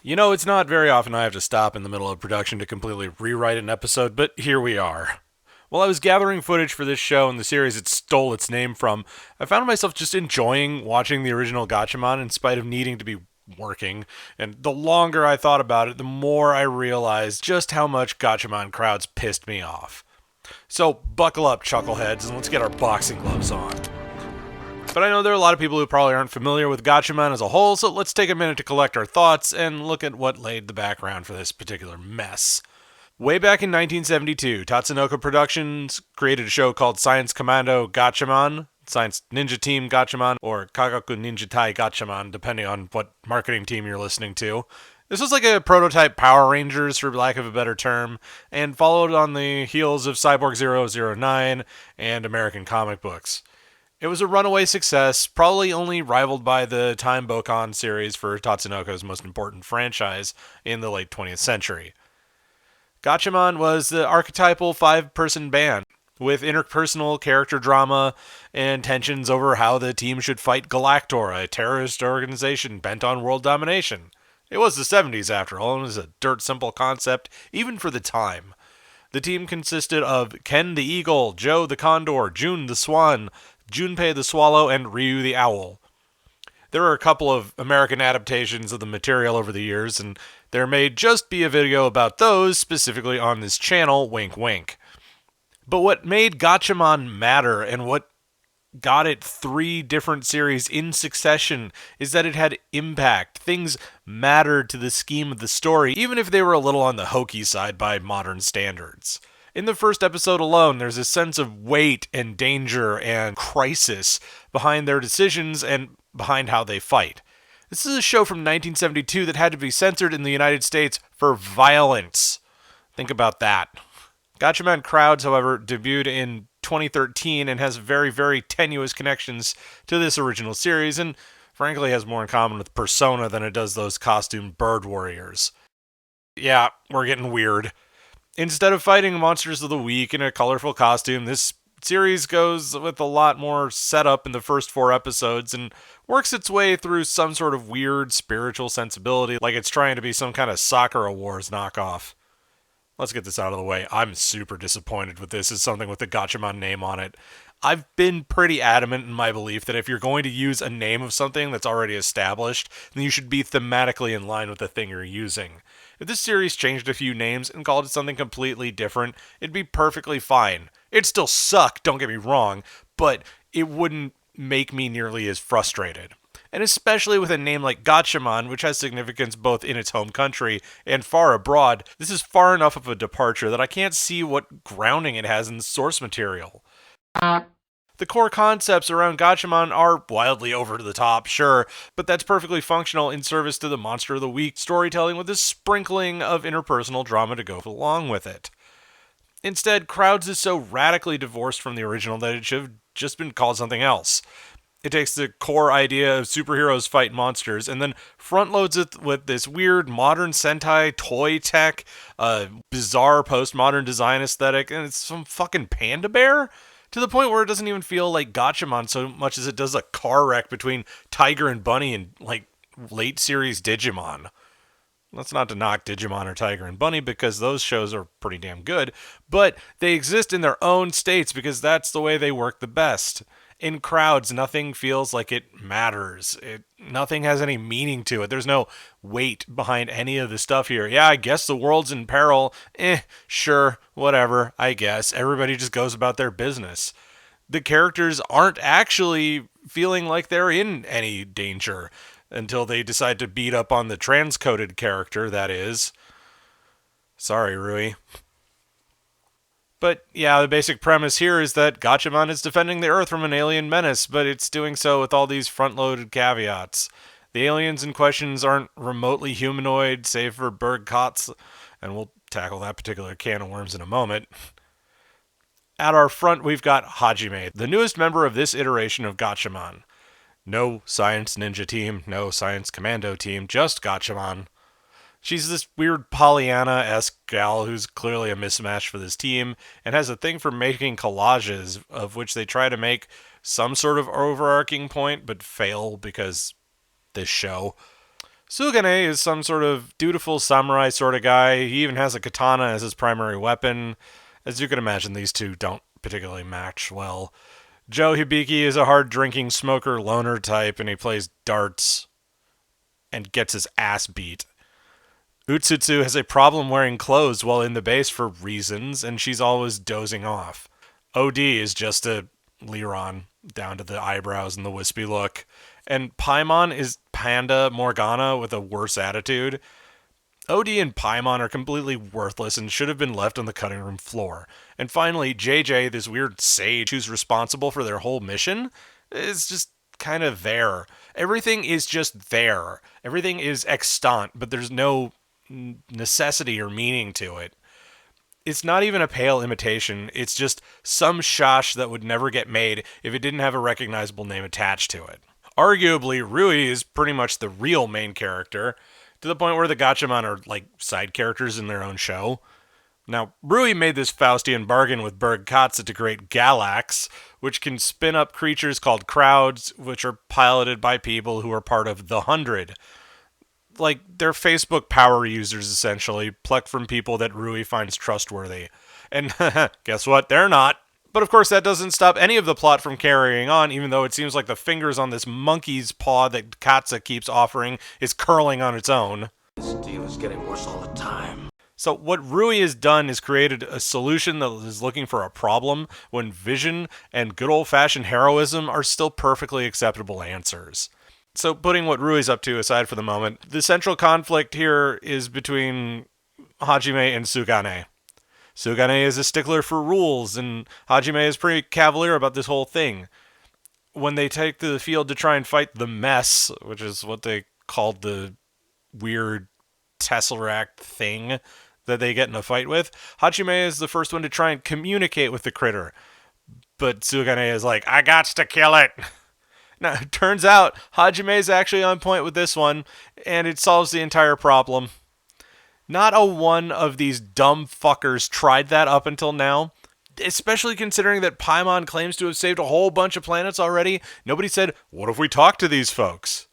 You know, it's not very often I have to stop in the middle of production to completely rewrite an episode, but here we are. While I was gathering footage for this show and the series it stole its name from, I found myself just enjoying watching the original Gatchaman in spite of needing to be working, and the longer I thought about it, the more I realized just how much Gatchaman crowds pissed me off. So buckle up, chuckleheads, and let's get our boxing gloves on. But I know there are a lot of people who probably aren't familiar with Gatchaman as a whole, so let's take a minute to collect our thoughts and look at what laid the background for this particular mess. Way back in 1972, Tatsunoko Productions created a show called Science Commando Gatchaman, Science Ninja Team Gatchaman, or Kagaku Ninja Tai Gatchaman, depending on what marketing team you're listening to. This was like a prototype Power Rangers, for lack of a better term, and followed on the heels of Cyborg 009 and American comic books. It was a runaway success, probably only rivaled by the Time Bokan series for Tatsunoko's most important franchise in the late 20th century. Gatchaman was the archetypal five-person band, with interpersonal character drama and tensions over how the team should fight Galactor, a terrorist organization bent on world domination. It was the 70s, after all, and it was a dirt simple concept, even for the time. The team consisted of Ken the Eagle, Joe the Condor, June the Swan, Junpei the Swallow, and Ryu the Owl. There are a couple of American adaptations of the material over the years, and there may just be a video about those specifically on this channel, wink wink. But what made Gatchaman matter and what got it 3 different series in succession is that it had impact. Things mattered to the scheme of the story, even if they were a little on the hokey side by modern standards. In the first episode alone, there's a sense of weight and danger and crisis behind their decisions and behind how they fight. This is a show from 1972 that had to be censored in the United States for violence. Think about that. Gatchaman Crowds, however, debuted in 2013 and has very, very tenuous connections to this original series, and frankly has more in common with Persona than it does those costume bird warriors. Yeah, we're getting weird. Instead of fighting monsters of the week in a colorful costume, this series goes with a lot more setup in the first 4 episodes and works its way through some sort of weird spiritual sensibility, like it's trying to be some kind of Sakura Wars knockoff. Let's get this out of the way. I'm super disappointed with this as something with the Gatchaman name on it. I've been pretty adamant in my belief that if you're going to use a name of something that's already established, then you should be thematically in line with the thing you're using. If this series changed a few names and called it something completely different, it'd be perfectly fine. It'd still suck, don't get me wrong, but it wouldn't make me nearly as frustrated. And especially with a name like Gatchaman, which has significance both in its home country and far abroad, this is far enough of a departure that I can't see what grounding it has in the source material. The core concepts around Gatchaman are wildly over the top, sure, but that's perfectly functional in service to the Monster of the Week storytelling with a sprinkling of interpersonal drama to go along with it. Instead, Crowds is so radically divorced from the original that it should have just been called something else. It takes the core idea of superheroes fight monsters and then front loads it with this weird modern Sentai toy tech, bizarre postmodern design aesthetic, and it's some fucking panda bear? To the point where it doesn't even feel like Gatchaman so much as it does a car wreck between Tiger and Bunny and, like, late series Digimon. That's not to knock Digimon or Tiger and Bunny because those shows are pretty damn good, but they exist in their own states because that's the way they work the best. In Crowds, nothing feels like it matters. Nothing has any meaning to it. There's no weight behind any of the stuff here. Yeah, I guess the world's in peril. Sure, whatever, I guess. Everybody just goes about their business. The characters aren't actually feeling like they're in any danger until they decide to beat up on the transcoded character, that is. Sorry, Rui. But yeah, the basic premise here is that Gatchaman is defending the Earth from an alien menace, but it's doing so with all these front-loaded caveats. The aliens in questions aren't remotely humanoid, save for Berg Kotz, and we'll tackle that particular can of worms in a moment. At our front, we've got Hajime, the newest member of this iteration of Gatchaman. No Science Ninja Team, no Science Commando Team, just Gatchaman. She's this weird Pollyanna-esque gal who's clearly a mismatch for this team and has a thing for making collages of which they try to make some sort of overarching point but fail because this show. Sugane is some sort of dutiful samurai sort of guy. He even has a katana as his primary weapon. As you can imagine, these two don't particularly match well. Joe Hibiki is a hard-drinking smoker loner type, and he plays darts and gets his ass beat. Utsutsu has a problem wearing clothes while in the base for reasons, and she's always dozing off. OD is just a Liron, down to the eyebrows and the wispy look. And Paimon is Panda Morgana with a worse attitude. OD and Paimon are completely worthless and should have been left on the cutting room floor. And finally, JJ, this weird sage who's responsible for their whole mission, is just kind of there. Everything is just there. Everything is extant, but there's no necessity or meaning to it. It's not even a pale imitation. It's just some shosh that would never get made if it didn't have a recognizable name attached to it. Arguably, Rui is pretty much the real main character, to the point where the Gatchaman are like side characters in their own show. Now, Rui made this Faustian bargain with Berg Katza to create Galax, which can spin up creatures called crowds, which are piloted by people who are part of the 100. Like, they're Facebook power users, essentially, plucked from people that Rui finds trustworthy. And guess what? They're not. But of course, that doesn't stop any of the plot from carrying on, even though it seems like the fingers on this monkey's paw that Katza keeps offering is curling on its own. This deal is getting worse all the time. So what Rui has done is created a solution that is looking for a problem when vision and good old-fashioned heroism are still perfectly acceptable answers. So putting what Rui's up to aside for the moment, the central conflict here is between Hajime and Sugane. Sugane is a stickler for rules, and Hajime is pretty cavalier about this whole thing. When they take to the field to try and fight the mess, which is what they called the weird tesseract thing that they get in a fight with, Hajime is the first one to try and communicate with the critter. But Sugane is like, I gots to kill it. Now, it turns out Hajime is actually on point with this one, and it solves the entire problem. Not a one of these dumb fuckers tried that up until now. Especially considering that Paimon claims to have saved a whole bunch of planets already. Nobody said, what if we talk to these folks?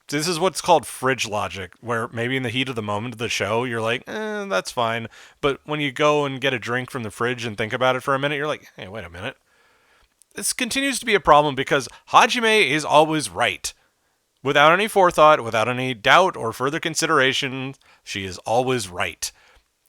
This is what's called fridge logic, where maybe in the heat of the moment of the show, you're like, that's fine. But when you go and get a drink from the fridge and think about it for a minute, you're like, hey, wait a minute. This continues to be a problem because Hajime is always right. Without any forethought, without any doubt or further consideration, she is always right.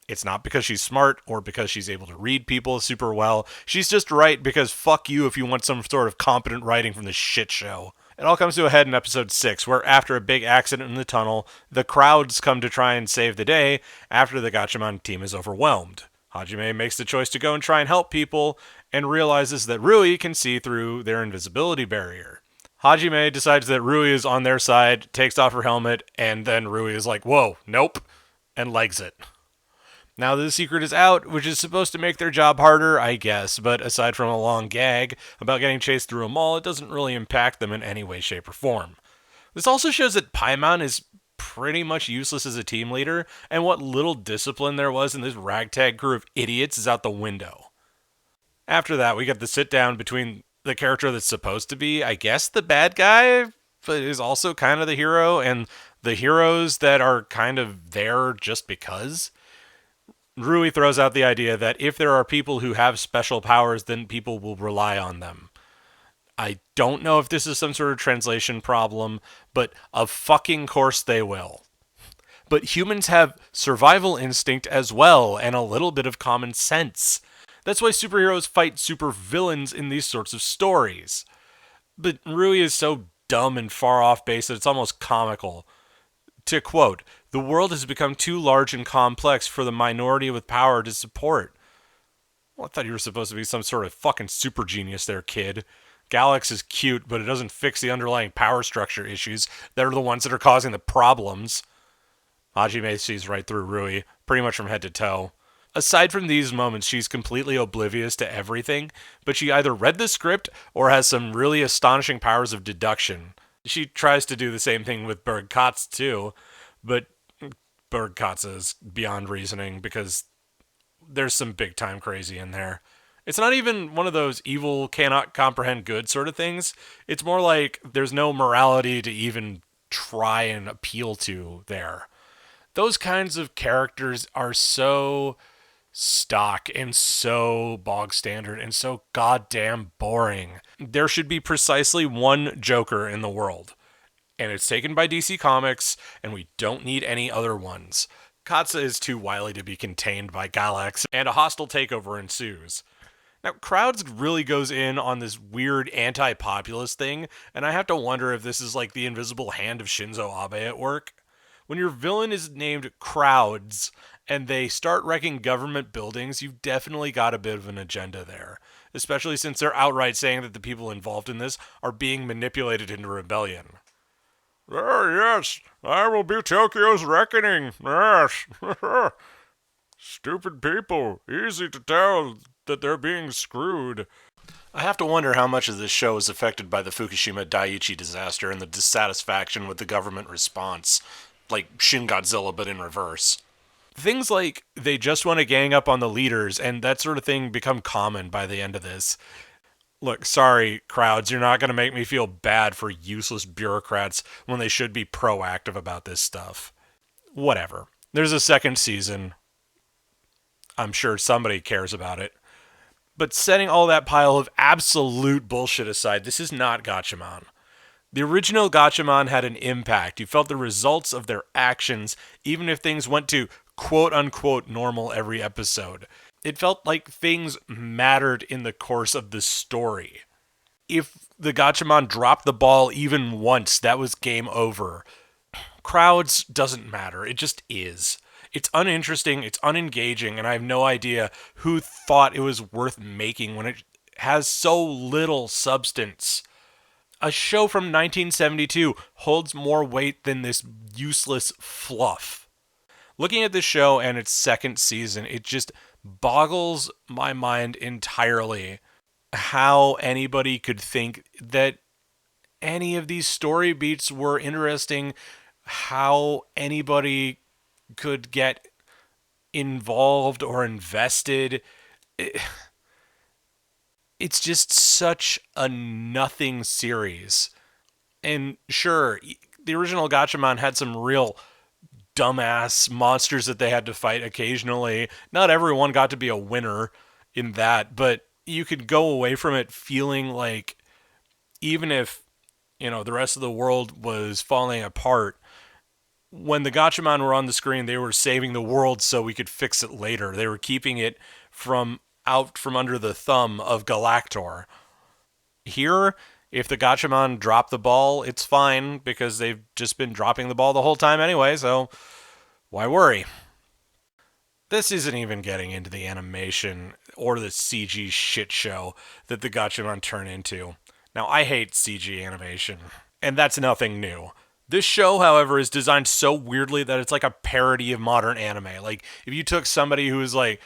It's not because she's smart or because she's able to read people super well. She's just right because fuck you if you want some sort of competent writing from this shit show. It all comes to a head in episode 6, where after a big accident in the tunnel, the crowds come to try and save the day after the Gatchaman team is overwhelmed. Hajime makes the choice to go and try and help people, and realizes that Rui can see through their invisibility barrier. Hajime decides that Rui is on their side, takes off her helmet, and then Rui is like, whoa, nope, and legs it. Now the secret is out, which is supposed to make their job harder, I guess, but aside from a long gag about getting chased through a mall, it doesn't really impact them in any way, shape, or form. This also shows that Paimon is pretty much useless as a team leader, and what little discipline there was in this ragtag crew of idiots is out the window. After that, we get the sit down between the character that's supposed to be, I guess, the bad guy, but is also kind of the hero, and the heroes that are kind of there just because. Rui throws out the idea that if there are people who have special powers, then people will rely on them. I don't know if this is some sort of translation problem, but of fucking course they will. But humans have survival instinct as well, and a little bit of common sense. That's why superheroes fight supervillains in these sorts of stories. But Rui is so dumb and far off base that it's almost comical. To quote, the world has become too large and complex for the minority with power to support. Well, I thought you were supposed to be some sort of fucking super genius there, kid. Galax is cute, but it doesn't fix the underlying power structure issues that are the ones that are causing the problems. Hajime sees right through Rui, pretty much from head to toe. Aside from these moments, she's completely oblivious to everything, but she either read the script or has some really astonishing powers of deduction. She tries to do the same thing with Berg Katz too, but Berg Katz is beyond reasoning because there's some big time crazy in there. It's not even one of those evil cannot comprehend good sort of things. It's more like there's no morality to even try and appeal to there. Those kinds of characters are so stock and so bog standard and so goddamn boring. There should be precisely one Joker in the world, and it's taken by DC Comics, and we don't need any other ones. Katsa is too wily to be contained by Galax, and a hostile takeover ensues. Now, Crowds really goes in on this weird anti-populist thing, and I have to wonder if this is like the invisible hand of Shinzo Abe at work. When your villain is named Crowds and they start wrecking government buildings, you've definitely got a bit of an agenda there. Especially since they're outright saying that the people involved in this are being manipulated into rebellion. Yes, I will be Tokyo's reckoning. Yes. Stupid people. Easy to tell that they're being screwed. I have to wonder how much of this show is affected by the Fukushima Daiichi disaster and the dissatisfaction with the government response. Like Shin Godzilla, but in reverse. Things like they just want to gang up on the leaders and that sort of thing become common by the end of this. Look, sorry, Crowds, you're not going to make me feel bad for useless bureaucrats when they should be proactive about this stuff. Whatever. There's a second season. I'm sure somebody cares about it. But setting all that pile of absolute bullshit aside, this is not Gatchaman. The original Gatchaman had an impact. You felt the results of their actions, even if things went to quote-unquote normal every episode. It felt like things mattered in the course of the story. If the Gatchaman dropped the ball even once, that was game over. Crowds doesn't matter. It just is. It's uninteresting, it's unengaging, and I have no idea who thought it was worth making when it has so little substance. A show from 1972 holds more weight than this useless fluff. Looking at this show and its second season, it just boggles my mind entirely how anybody could think that any of these story beats were interesting, how anybody could get involved or invested. It's just such a nothing series. And sure, the original Gatchaman had some real dumbass monsters that they had to fight occasionally. Not everyone got to be a winner in that, but you could go away from it feeling like even if, the rest of the world was falling apart, when the Gatchaman were on the screen, they were saving the world so we could fix it later. They were keeping it out from under the thumb of Galactor. Here, if the Gatchaman dropped the ball, it's fine because they've just been dropping the ball the whole time anyway, so why worry? This isn't even getting into the animation or the CG shit show that the Gatchaman turn into. Now, I hate CG animation, and that's nothing new. This show, however, is designed so weirdly that it's like a parody of modern anime. Like, if you took somebody who is like,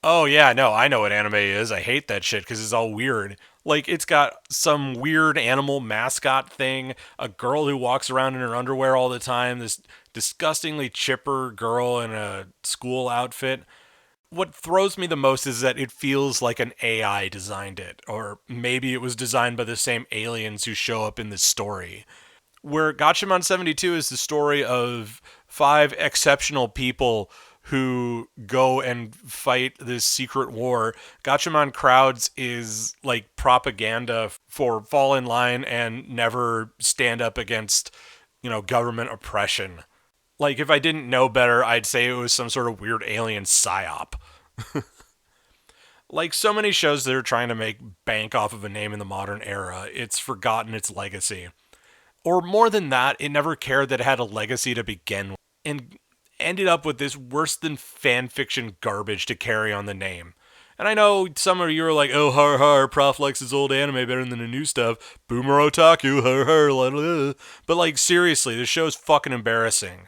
oh yeah, no, I know what anime is, I hate that shit because it's all weird. Like, it's got some weird animal mascot thing, a girl who walks around in her underwear all the time, this disgustingly chipper girl in a school outfit. What throws me the most is that it feels like an AI designed it, or maybe it was designed by the same aliens who show up in this story. Where Gatchaman 72 is the story of 5 exceptional people who go and fight this secret war, Gatchaman Crowds is like propaganda for fall in line and never stand up against, government oppression. Like, if I didn't know better, I'd say it was some sort of weird alien psyop. Like so many shows that are trying to make bank off of a name in the modern era, it's forgotten its legacy. Or more than that, it never cared that it had a legacy to begin with, and ended up with this worse than fanfiction garbage to carry on the name. And I know some of you are like, oh, har har, Prof likes his old anime better than the new stuff. Boomer otaku, har har, la, la, la. But like, seriously, this show's fucking embarrassing.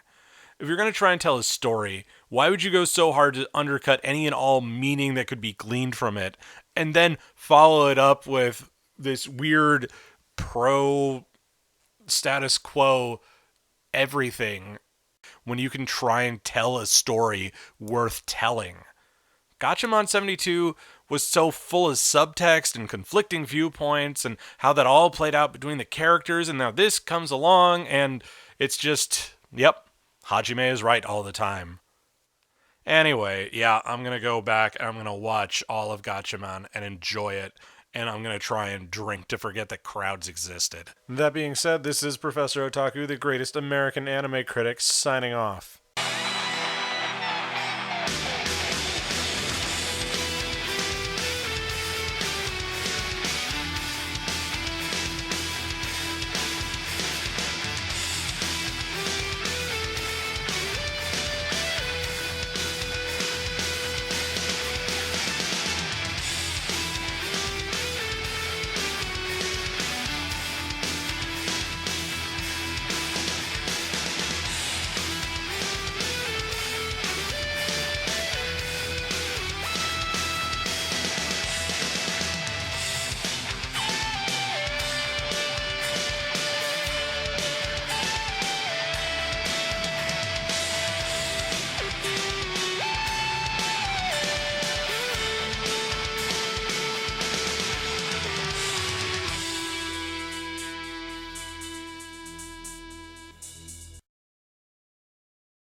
If you're going to try and tell a story, why would you go so hard to undercut any and all meaning that could be gleaned from it, and then follow it up with this weird pro-status quo everything when you can try and tell a story worth telling? Gatchaman 72 was so full of subtext and conflicting viewpoints and how that all played out between the characters, and now this comes along and it's just, yep, Hajime is right all the time. Anyway, yeah, I'm going to go back and I'm going to watch all of Gatchaman and enjoy it, and I'm going to try and drink to forget that crowds existed. That being said, this is Professor Otaku, the greatest American anime critic, signing off.